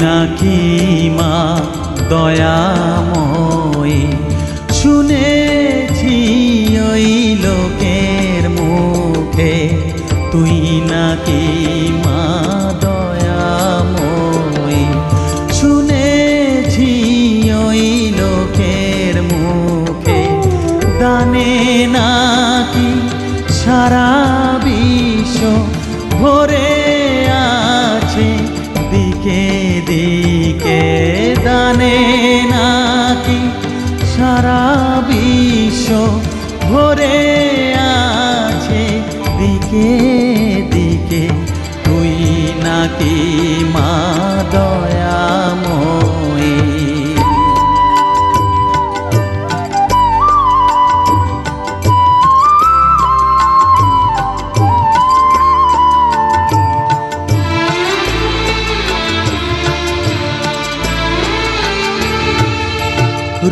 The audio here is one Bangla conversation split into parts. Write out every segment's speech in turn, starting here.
নাকি মা দয়াময়ী, শুনেছি ওই লোকের মুখে তুই নাকি মা দয়াময়ী, শুনেছি ওই লোকের মুখে দানে নাকি সারা বিশ্ব ভরে আছে দিকে দিকে, দানে নাকি সারা বিশ্ব ভরে আছে দিকে দিকে, তুই নাকি মা দয়াময়ী।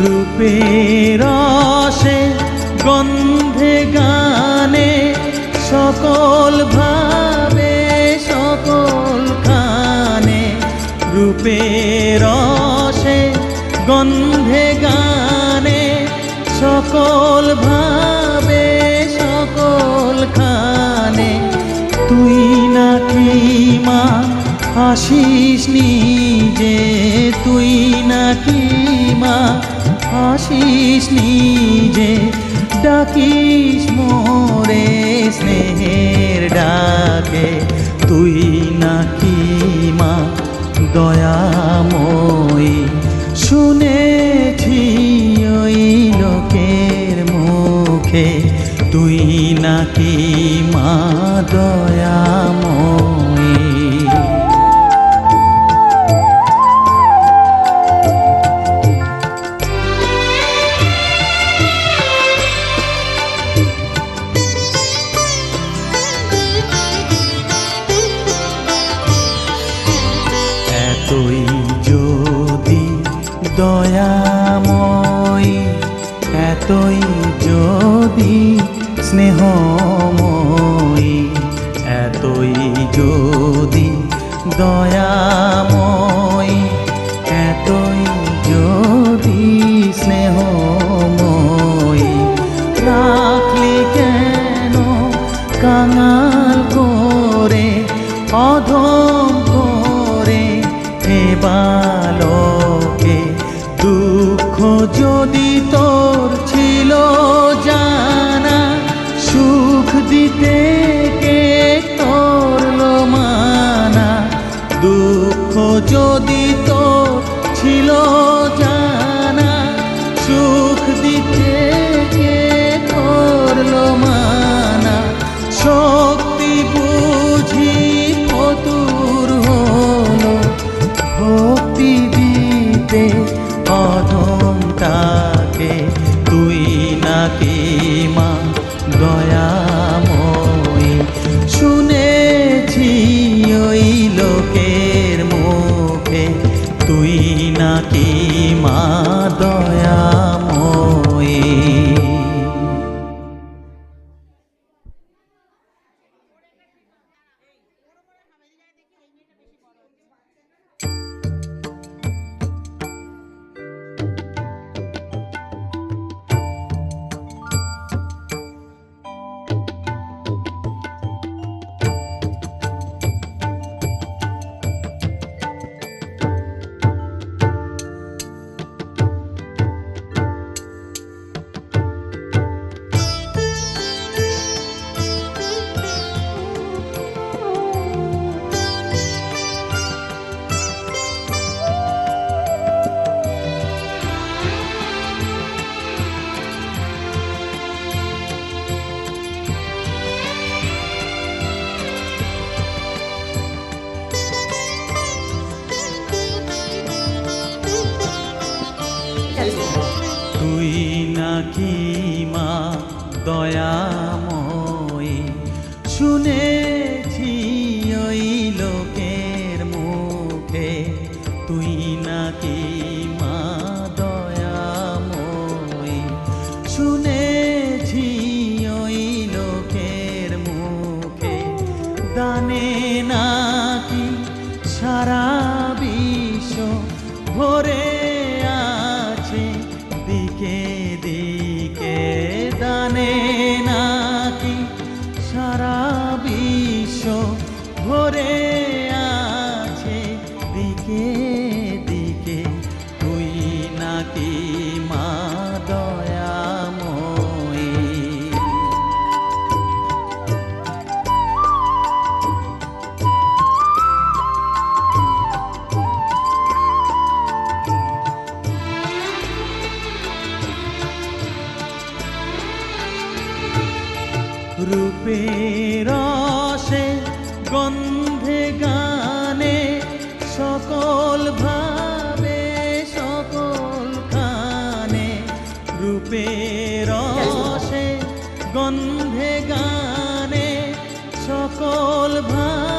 রূপের রসে গন্ধে গানে সকল ভাবে সকল খানে, রূপের রসে গন্ধে গানে সকল ভাবে সকল খানে, তুই নাকি মা আসিস নিজে, তুই নাকি মা আসিস নিজে, ডাকিস মোরে স্নেহের ডাকে, তুই নাকি মা দয়াময়ী, শুনেছি ওই লোকের মুখে তুই নাকি মা দয়াময়ী। এতই যদি দয়াময়ী, এতই যদি স্নেহময়ী, এতই যদি দয়াময়ী, এতই যদি স্নেহময়ী, রাখলি কেন কাঙাল করে অধম করে হে বালকে, দুঃখ যদি তোর ছিল জানা, সুখ দিতে কে করলো মানা, দুঃখ যদি তোর ছিল জানা, সুখ দিতে কে করলো মানা, শক্তি বুঝি ফতুর হলো ভক্তি দিতে অধমটাকে, তুই নাকি মা দয়াময়ী, শুনেছি ওই লোকের মুখে তুই নাকি মা দয়াময়ী। তুই নাকি মা দয়াময়ী, শুনেছি ওই লোকের মুখে তুই নাকি মা দয়াময়ী, শুনেছি ওই লোকের মুখে দানে নাকি সারা বিশ্ব রূপের রসে গন্ধে গানে সকল ভাবে সকল খানে রূপের রসে গন্ধে গানে সকল ভাবে